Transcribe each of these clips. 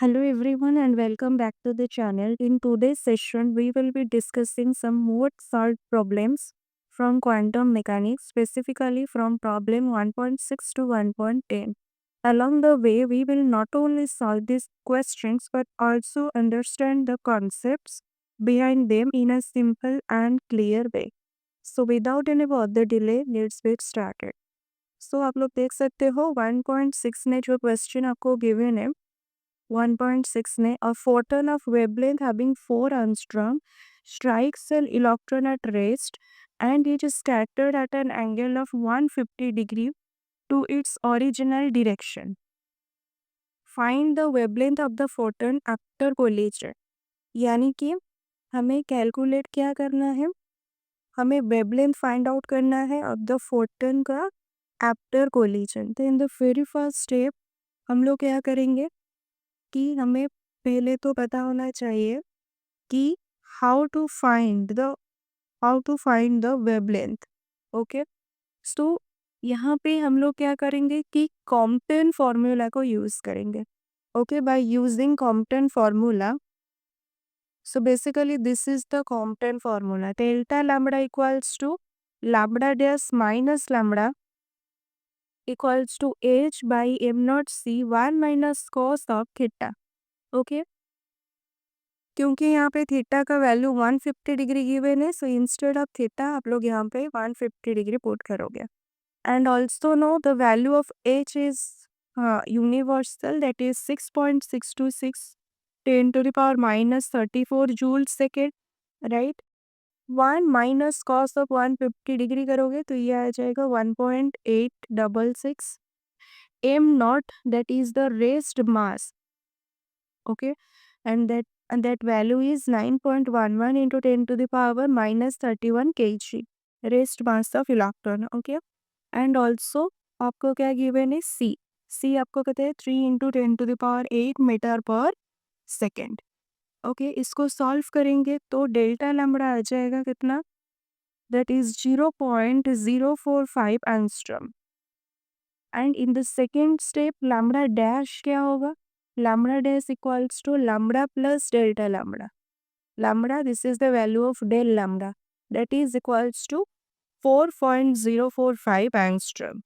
Hello everyone and welcome back to the channel. In today's session, we will be discussing some more solved problems from quantum mechanics, specifically from problem 1.6 to 1.10. Along the way, we will not only solve these questions but also understand the concepts behind them in a simple and clear way. So without any further delay, let's get started. So आप लोग देख सकते हो 1.6 ने जो question आपको given है 1.6 ने a photon of wavelength having 4 angstrom strikes an electron at rest and it is scattered at an angle of 150 degree to its original direction. Find the wavelength of the photon after collision. यानी कि हमें calculate क्या करना है, हमें wavelength find out करना है of the Foton का आफ्टर कोलिजन. तो in the very first step हम लोग क्या करेंगे कि हमें पहले तो पता होना चाहिए कि how to find the wavelength. Okay, so यहाँ पे हम लोग क्या करेंगे कि कॉम्पटन फॉर्मूला को यूज़ करेंगे. Okay, by using Compton formula. So basically this is the Compton formula. Delta lambda equals to lambda dash minus lambda equals to h by m naught c 1 minus cos of theta. Okay, क्योंकि यहाँ पे theta का value 150 degree given है, so instead of theta आप लोग यहाँ पे 150 degree put करोगे. And also know the value of H is universal, that is 6.626 10 to the power minus 34 joule second, right. 1 minus cos of 150 degree करोगे तो ये आ जाएगा 1.866 am not, that is the rest mass. Okay, and that value is 9.11 into 10 to the power minus 31 kg rest mass of electron. Okay, and also आपको क्या given है, सी आपको कहते हैं 3 into 10 to the power 8 metre per second. Okay, इसको solve करेंगे तो delta lambda आ जाएगा कितना, that is 0.045 angstrom. And in the second step lambda dash क्या होगा, lambda dash equals to lambda plus delta lambda. Lambda, this is the value of del lambda, that is equals to 4.045 angstrom.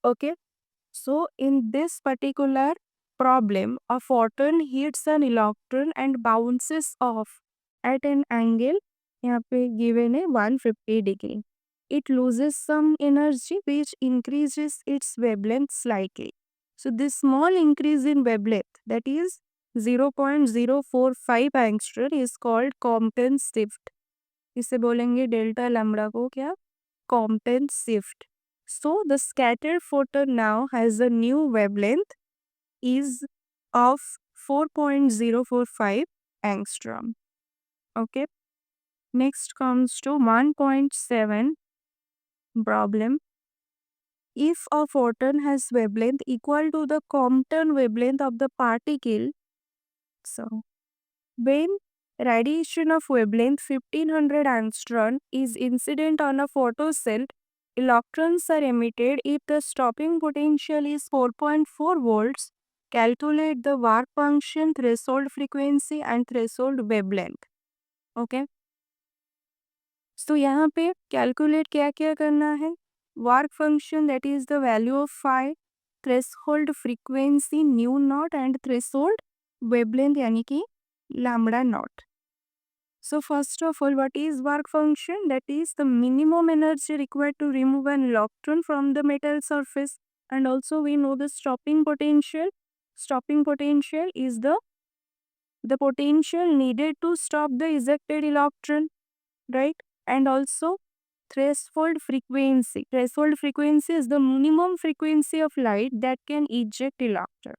Okay, so in this particular problem, a photon hits an electron and bounces off at an angle यहाँ पे given है 150 degree. It loses some energy which increases its wavelength slightly. So this small increase in wavelength, that is 0.045 angstrom, is called Compton shift. इसे बोलेंगे delta lambda को क्या, Compton shift. So the scattered photon now has a new wavelength is of 4.045 angstrom. Okay. Next comes to 1.7 problem. If a photon has wavelength equal to the Compton wavelength of the particle, so when radiation of wavelength 1500 angstrom is incident on a photocell, electrons are emitted if the stopping potential is 4.4 volts. Calculate the work function, threshold frequency and threshold wavelength. Okay. So यहाँ पे calculate क्या क्या करना है, work function that is the value of phi, threshold frequency nu naught and threshold wavelength यानी कि lambda naught. So first of all, what is work function? That is the minimum energy required to remove an electron from the metal surface. And also we know the stopping potential. Stopping potential is the potential needed to stop the ejected electron, right? And also threshold frequency. Threshold frequency is the minimum frequency of light that can eject electron.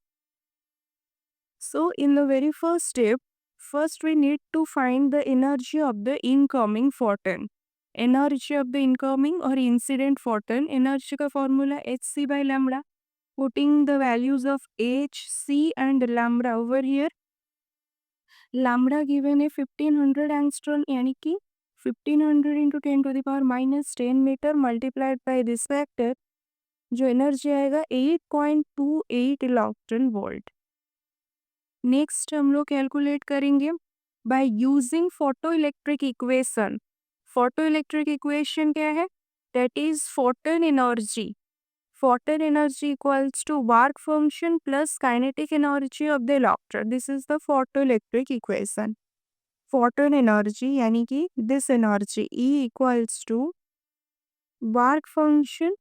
So in the very first step, first we need to find the energy of the incoming photon. Energy of the incoming or incident photon, energy का formula hc by lambda. Putting the values of h, c and lambda over here. Lambda given है 1500 angstrom यानी कि 1500 into 10 to the power minus 10 meter multiplied by this factor, जो energy आएगा 8.28 electron volt. Next हम लोग calculate करेंगे by using photo electric equation. Photo electric equation क्या है? That is photon energy. Photon energy equals to work function plus kinetic energy of the electron. This is the photo electric equation. Photon energy यानी कि this energy E equals to work function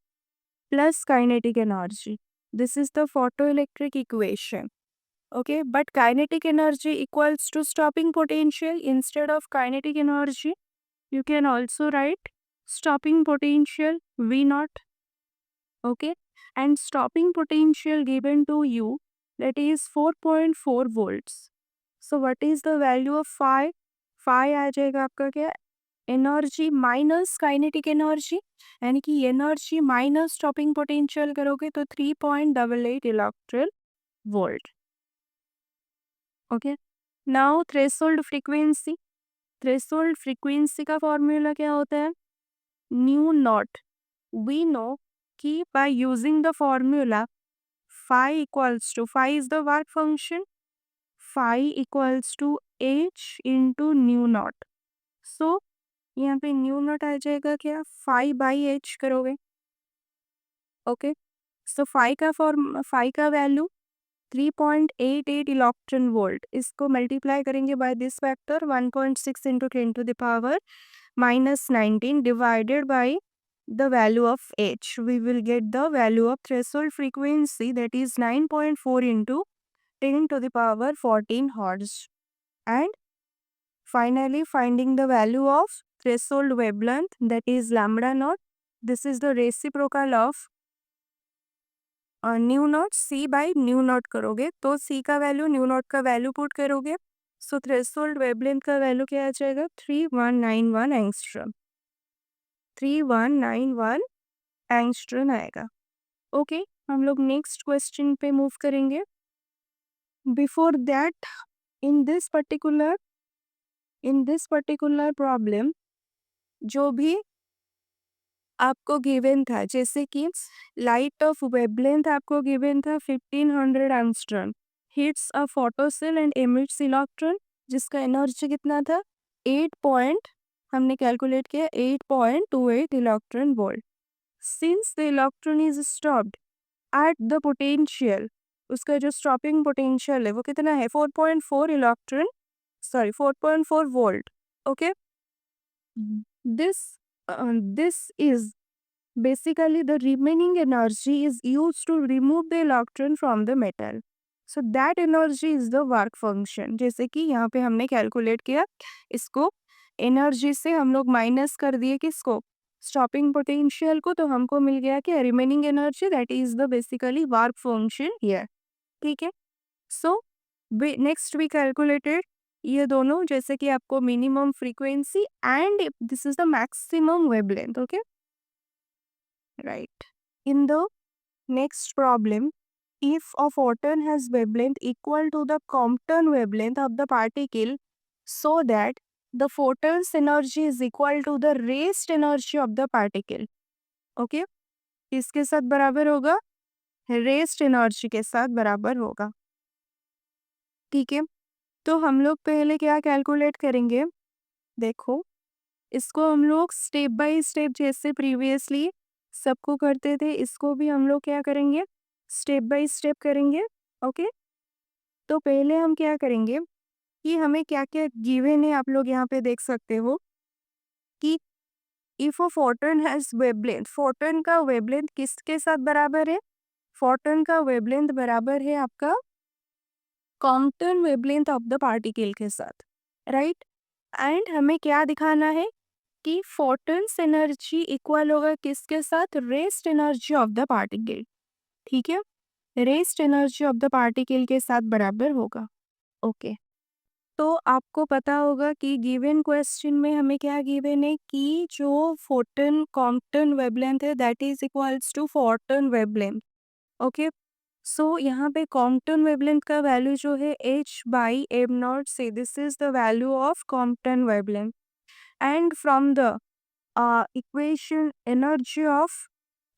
plus kinetic energy. This is the photoelectric equation. Okay, but kinetic energy equals to stopping potential. Instead of kinetic energy, you can also write stopping potential V naught. Okay, and stopping potential given to you, that is 4.4 volts. So what is the value of phi? Phi आ जाएगा आपका क्या? Energy minus kinetic energy, यानी कि energy minus stopping potential करोगे तो 3.88 electron volt. Okay, now threshold frequency. Threshold frequency का formula क्या होता है? Nu naught. वी नो कि by using the formula phi equals to, phi is the work function, phi equals to h into nu naught. So यहाँ पे nu naught आ जाएगा क्या? 5/h करोगे। ओके, सो फाई का वैल्यू 3.88 इलेक्ट्रॉन वोल्ट। इसको multiply करेंगे by this factor 1.6 into 10⁻⁻19 divided bye the value of h. We will get the value of threshold frequency, that is 9.4 into 10⁻14 hertz. And finally, finding the value of threshold wavelength, that is lambda naught. This is the reciprocal of nu naught. C by nu naught करोगे तो C का value nu naught का value put करोगे, so threshold wavelength का value क्या आ जाएगा? 3191 angstrom. 3191 angstrom आएगा। ओके, हम लोग नेक्स्ट क्वेश्चन पे मूव करेंगे। Before that, in this particular problem जो भी आपको गिवन था, जैसे कि लाइट ऑफ वेवलेंथ आपको गिवन था 1500 angstrom, hits a photo cell and emits electron, जिसका एनर्जी कितना था? 8 पॉइंट, हमने कैलकुलेट किया 8.28 electron volt. Since the electron is stopped at the potential, उसका जो स्टॉपिंग पोटेंशियल है वो कितना है? 4.4 electron, sorry 4.4 volt. Okay, this is basically the remaining energy is used to remove the electron from the metal. So that energy is the work function. जैसे कि यहाँ पे हमने कैलकुलेट किया, इसको एनर्जी से हम लोग माइनस कर दिए किसको? स्टॉपिंग पोटेंशियल को, तो हमको मिल गया कि remaining energy, that is the basically work function here. ठीक है, सो नेक्स्ट वी कैलकुलेटेड ये दोनों, जैसे कि आपको minimum frequency and this is the maximum wavelength. Okay, right. In the next problem, if a photon has wavelength equal to the Compton wavelength of the particle, so that the photon's energy is equal to the raised energy of the particle. Okay, इसके साथ बराबर होगा, rest energy के साथ बराबर होगा। ठीक है, तो हम लोग पहले क्या कैलकुलेट करेंगे? देखो, इसको हम लोग स्टेप बाय स्टेप जैसे प्रीवियसली सबको करते थे, इसको भी हम लोग क्या करेंगे? स्टेप बाय स्टेप करेंगे। ओके, तो पहले हम क्या करेंगे कि हमें क्या क्या गिवन है, आप लोग यहाँ पे देख सकते हो कि if a photon has wavelength, photon का वेवलेंथ किसके साथ बराबर है? फोटोन का वेवलेंथ बराबर है आपका Compton wavelength of the particle के साथ, राइट। एंड हमें क्या दिखाना है कि फोटॉन्स एनर्जी इक्वल होगा किसके साथ? Rest energy of the particle. ठीक है, rest energy of the particle के साथ बराबर होगा। ओके, तो आपको पता होगा कि गिवन क्वेश्चन में हमें क्या गिवन है कि जो फोटॉन कॉम्पटन वेवलेंथ है that is equals to photon wavelength. Okay, so यहाँ पे कॉम्पटन वेवलेंथ का वैल्यू जो है h/m0 से, this is the value of Compton wavelength. And from the equation energy of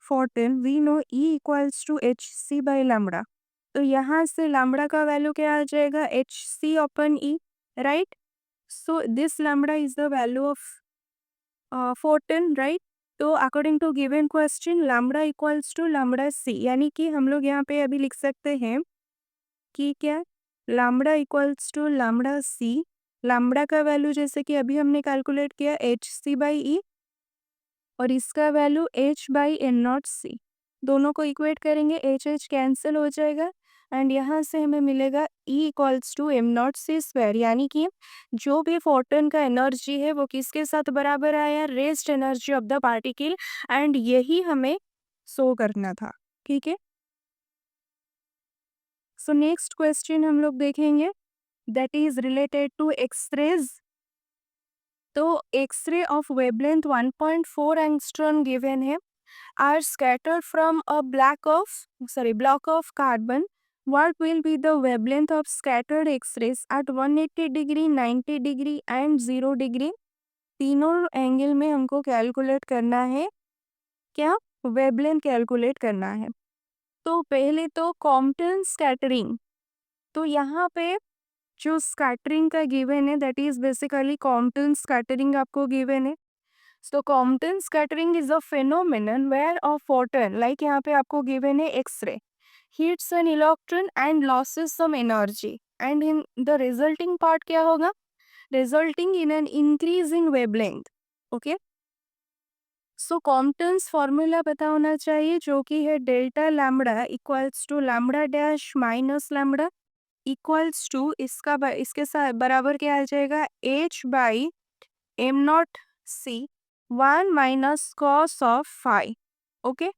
photon we know E equals to hc by lambda। तो यहाँ से lambda का वैल्यू क्या आ जाएगा, hc/e, right. So this lambda is the value of 14, right. तो according to given question lambda equals to lambda c, यानी कि हम लोग यहाँ पे अभी लिख सकते हैं कि क्या, lambda equals to lambda C. Lambda का वैल्यू जैसे कि अभी हमने कैलकुलेट किया hc/e, और इसका वैल्यू h/n0c। दोनों को इक्वेट करेंगे, एच कैंसिल हो जाएगा एंड यहाँ से हमें मिलेगा E इक्वल्स टू m0c², यानी कि जो भी फोटोन का एनर्जी है वो किसके साथ बराबर आया, rest energy of the particle, and यही हमें शो करना था, ठीक है। सो नेक्स्ट क्वेश्चन हम लोग देखेंगे, that is related to X-rays. तो X-ray of wavelength 1.4 angstrom given है, are scattered from a block of carbon. What will be the wavelength of scattered X-rays at 180 degree, 90 degree and 0 degree? तीनों angle में हमको calculate करना है, क्या, wavelength calculate करना है। तो पहले तो कॉम्पटन स्कैटरिंग, तो यहाँ पे जो स्कैटरिंग का गिवन है that is basically Compton scattering आपको गिवन है। So Compton scattering is a phenomenon where a photon, like यहाँ पे आपको given है X-ray, hits an electron and loses some energy, and in the resulting part क्या होगा, resulting in an increasing wavelength, okay। So Compton's formula पता होना चाहिए, जो कि है delta lambda equals to lambda dash minus lambda equals to इसके साथ बराबर क्या आ जाएगा, h/m0c 1 minus cos of phi, okay,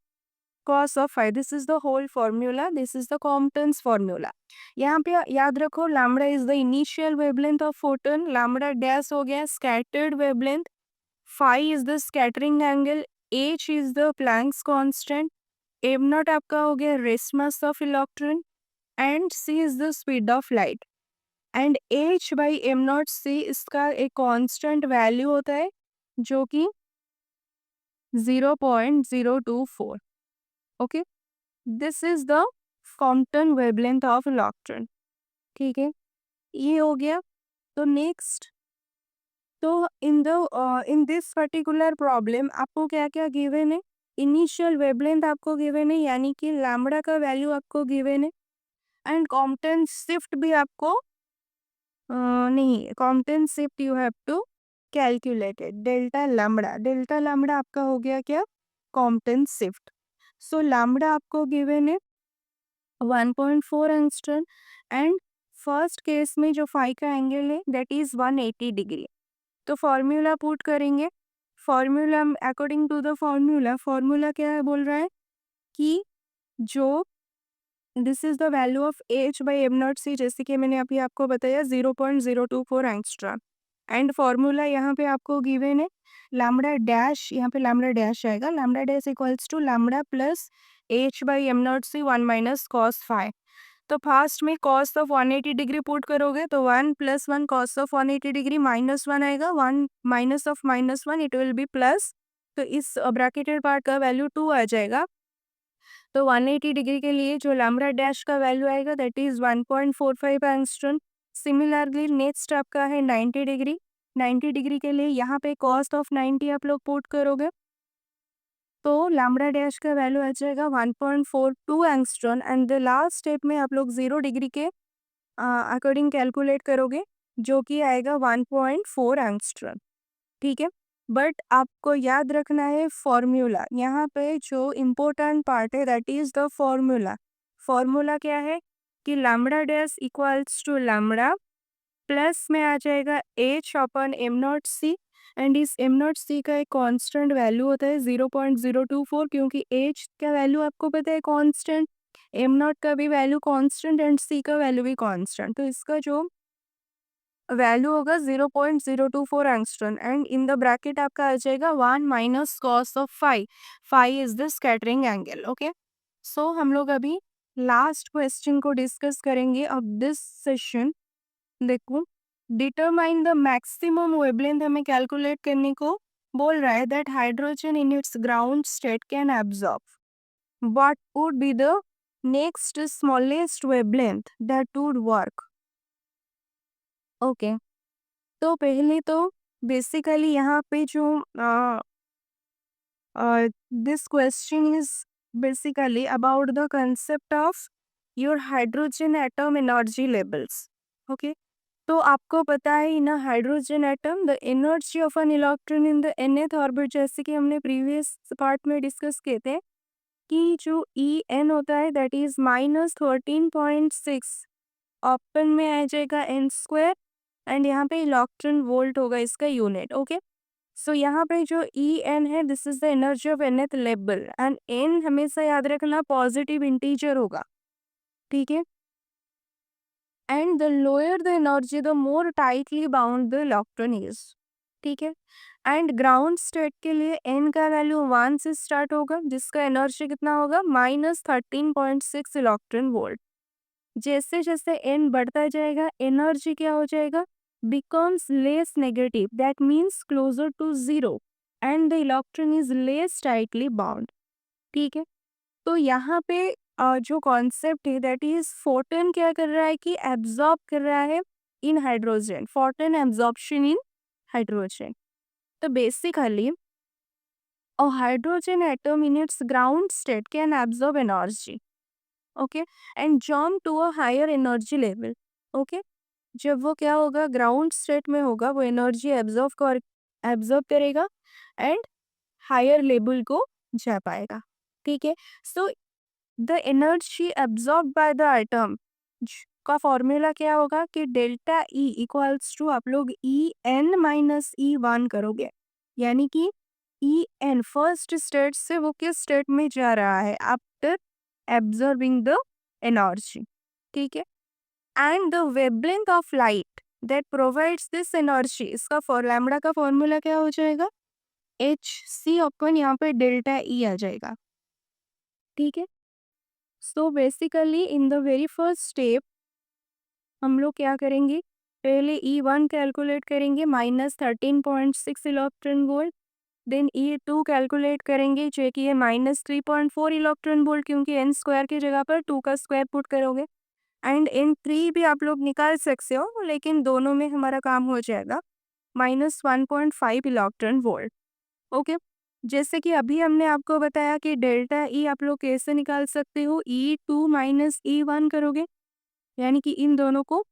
cos of phi, this is the whole formula, this is the Compton's formula। यहाँ पे याद रखो lambda is the initial wavelength of photon, lambda dash हो गया scattered wavelength, phi is the scattering angle, h is the Planck's constant, m0 आपका हो गया rest mass of electron, and c is the speed of light, and h/m0c इसका एक constant value होता है जो कि 0.024, okay. This is the Compton wavelength of electron, ठीक है, ये हो गया। तो नेक्स्ट, तो इन दिस पर्टिकुलर प्रॉब्लम आपको क्या क्या गिवन है, इनिशियल वेवलेंथ आपको गिवन है, यानी कि लैम्बडा का वैल्यू आपको गिवन है, एंड कॉम्पटन शिफ्ट भी आपको नहीं, Compton shift you have to calculated delta lambda आपका हो गया क्या, कॉम्पटन शिफ्ट। सो लैम्बडा आपको गिवन है 1.4 एंगस्ट्रॉम, एंड फर्स्ट केस में जो फाई का एंगल है दैट इज 180 डिग्री। तो फॉर्मूला पुट करेंगे, formula according to the formula क्या है, बोल रहा है कि जो this is the value of h/m0c, जैसे कि मैंने अभी आपको बताया 0.024 एंगस्ट्रॉम, एंड फॉर्मूला यहाँ पे आपको गिवन है लैम्बडा डैश, यहाँ पे लैम्बडा डैश आएगा, lambda dash equals to lambda plus h/m0c 1 minus cos phi. तो फास्ट में कॉस ऑफ 180 डिग्री पुट करोगे तो 1 + 1 कॉस ऑफ 180 डिग्री -1 आएगा, 1 minus of -1 it will be plus, तो इस ब्रैकेटेड पार्ट का वैल्यू 2 आ जाएगा। तो 180 डिग्री के लिए जो लैम्बडा डैश का वैल्यू आएगा that is 1.45 angstrom. Similarly next आपका है 90 डिग्री, 90 डिग्री के लिए यहाँ पे कॉस्ट ऑफ 90 आप लोग पुट करोगे तो लैम्बडा डैश का वैल्यू आ जाएगा 1.42 angstrom, and the last step में आप लोग 0 डिग्री के अकॉर्डिंग कैलकुलेट करोगे जो कि आएगा 1.4 एंगस्ट्रॉम, ठीक है। बट आपको याद रखना है फॉर्मूला, यहाँ पे जो इम्पोर्टेंट पार्ट है that is the formula. Formula क्या है कि lambda dash equals to lambda plus में आ जाएगा h/m0c, एंड इस m0c का एक कांस्टेंट वैल्यू होता है 0.024, क्योंकि h का वैल्यू आपको पता है कांस्टेंट, m0 का भी वैल्यू कांस्टेंट एंड c का वैल्यू भी कांस्टेंट, तो इसका जो वैल्यू होगा 0.024 angstrom, and in the bracket आपका आ जाएगा 1 minus cos of phi, phi is the scattering angle, okay. So हम लोग अभी लास्ट क्वेश्चन को डिस्कस करेंगे अब दिस सेशन। देखो, डिटरमाइन द मैक्सिमम वेवलेंथ हमें कैलकुलेट करने को बोल रहा है, that hydrogen in its ground state can absorb, what would be the next smallest wavelength that would work. Okay, तो पहले तो बेसिकली यहाँ पे जो this question is basically about the concept of your hydrogen atom energy levels. Okay, तो आपको पता है in hydrogen atom the energy of an electron in the nth orbit, जैसे कि हमने प्रीवियस पार्ट में डिस्कस किए थे कि जो ई एन होता है दैट इज -13.6, ऑप्शन में आ जाएगा एन स्क्वायर, एंड यहाँ पे इलेक्ट्रॉन वोल्ट होगा इसका यूनिट. ओके, सो यहाँ पे जो ई एन है this is the energy of nth level, and N हमेशा याद रखना पॉजिटिव इंटीजर होगा. ठीक है, and the lower the energy the more tightly bound the electron is. ठीक है, एंड ग्राउंड स्टेट के लिए एन का वैल्यू 1 से स्टार्ट होगा जिसका एनर्जी कितना होगा -13.6 इलेक्ट्रॉन वोल्ट. जैसे जैसे एन बढ़ता जाएगा एनर्जी क्या हो जाएगा becomes less negative, that means closer to zero, and the electron is less tightly bound. ठीक है, तो यहाँ पे जो कॉन्सेप्ट है दैट इज फोटोन क्या कर रहा है कि एब्जॉर्ब कर रहा है in hydrogen, photon absorption in hydrogen. तो basically a hydrogen atom in its ground state can absorb energy, okay, and jump to a higher energy level. okay, जब वो क्या होगा ग्राउंड स्टेट में होगा वो एनर्जी एब्जॉर्ब करेगा एंड हायर लेवल को जा पाएगा. ठीक है, so the energy absorb by the atom का फॉर्मूला क्या होगा कि डेल्टा ई इक्वल्स टू आप लोग E N minus E one करोगे, यानी कि ई एन फर्स्ट स्टेट से वो किस स्टेट में जा रहा है आफ्टर एब्जॉर्बिंग द एनर्जी. ठीक है, and the wavelength of light that provides this energy, इसका लैम्बडा का फॉर्मूला क्या हो जाएगा एच सी अपन यहाँ पे डेल्टा ई आ जाएगा. ठीक है, so basically in the very first step हम लोग क्या करेंगे, पहले ई वन कैलकुलेट करेंगे -13.6 electron volt, then E two calculate करेंगे जो कि है -3.4 इलेक्ट्रॉन वोल्ट, क्योंकि एन स्क्वायर की जगह पर 2 का स्क्वायर पुट करोगे, एंड इन थ्री भी आप लोग निकाल सकते हो लेकिन दोनों में हमारा काम हो जाएगा -1.5 इलेक्ट्रॉन वोल्ट. ओके, जैसे कि अभी हमने आपको बताया कि डेल्टा ई आप लोग कैसे निकाल सकते हो, ई टू माइनस ई वन करोगे, यानी कि इन दोनों को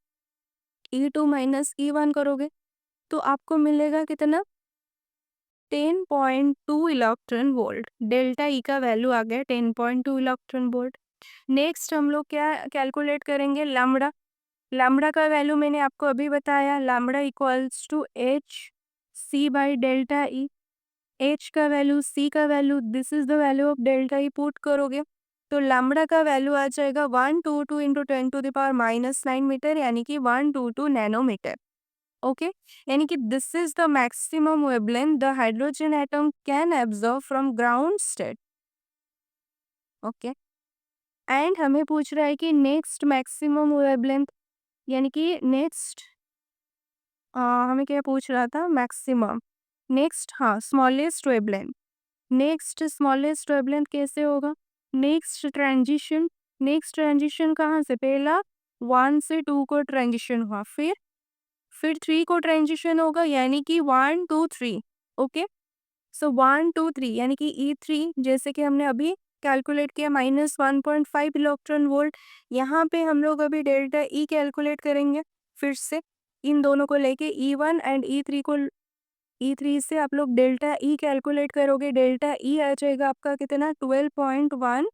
ई टू माइनस ई वन करोगे तो आपको मिलेगा कितना 10.2 इलेक्ट्रॉन वोल्ट. डेल्टा ई का वैल्यू आ गया 10.2 इलेक्ट्रॉन वोल्ट. नेक्स्ट हम लोग क्या कैलकुलेट करेंगे लैम्बडा. लैम्बडा का वैल्यू मैंने आपको अभी बताया, lambda equals to H C by delta E. H का वैल्यू सी का value this is the value of delta E put करोगे तो लैम्बडा का वैल्यू आ जाएगा 122 इंटू 10⁻⁹ मीटर, यानी कि 122 नैनोमीटर. ओके, यानी कि this is the maximum wavelength the hydrogen atom can absorb from ground state. Okay, and हमें पूछ रहा है कि नेक्स्ट मैक्सिमम वेवलेंथ, यानी कि नेक्स्ट हमें क्या पूछ रहा था मैक्सिमम, नेक्स्ट हाँ smallest wavelength. Next smallest wavelength कैसे होगा, नेक्स्ट ट्रांजिशन कहाँ से, पहला 1 से 2 को ट्रांजिशन हुआ, फिर 3 को ट्रांजिशन होगा, यानी कि 1 2 3. ओके, सो 1 2 3 यानी कि ई थ्री जैसे कि हमने अभी कैलकुलेट किया -1.5 इलेक्ट्रॉन वोल्ट. यहाँ पे हम लोग अभी डेल्टा ई कैलकुलेट करेंगे फिर से इन दोनों को लेके E one and E three को, ई थ्री से आप लोग डेल्टा ई कैलकुलेट करोगे, डेल्टा ई आ जाएगा आपका कितना 12.1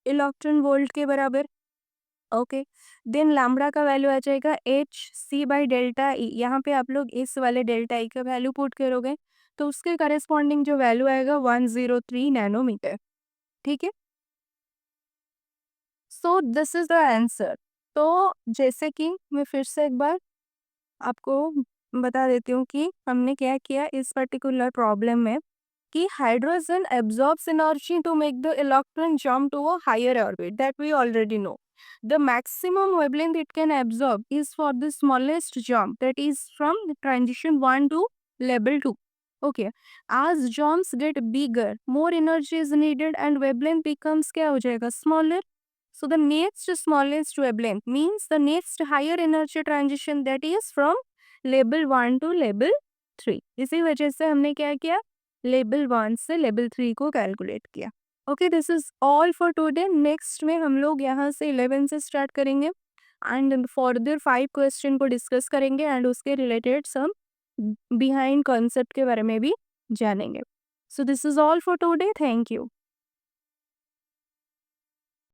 इलेक्ट्रॉन वोल्ट के बराबर. ओके, देन लैम्बडा का वैल्यू आ जाएगा H C by delta E. यहाँ पे आप लोग इस वाले डेल्टा ई का वैल्यू पुट करोगे तो उसके करस्पॉन्डिंग जो वैल्यू आएगा 103 नैनोमीटर. ठीक है, so this is the answer. तो जैसे कि मैं फिर से एक बार आपको बता देती हूँ कि हमने क्या किया इस पर्टिकुलर प्रॉब्लम में कि hydrogen absorbs energy to make the electron jump to a higher orbit, that we already know. The maximum wavelength it can absorb is for the smallest jump, that is from the transition 1 to level 2. Okay, as jumps get bigger, more energy is needed and wavelength becomes क्या हो जाएगा smaller. So the next smallest wavelength means the next higher energy transition, that is from level 1 to level 3. इसी वजह से हमने क्या किया, level 1 से लेवल 3 को कैलकुलेट किया. Okay, this is all for today. Next में हम लोग यहाँ से 11 से स्टार्ट करेंगे एंड फर्दर 5 क्वेश्चन को डिस्कस करेंगे एंड उसके रिलेटेड सम बिहाइंड कॉन्सेप्ट के बारे में भी जानेंगे. So this is all for today. Thank you.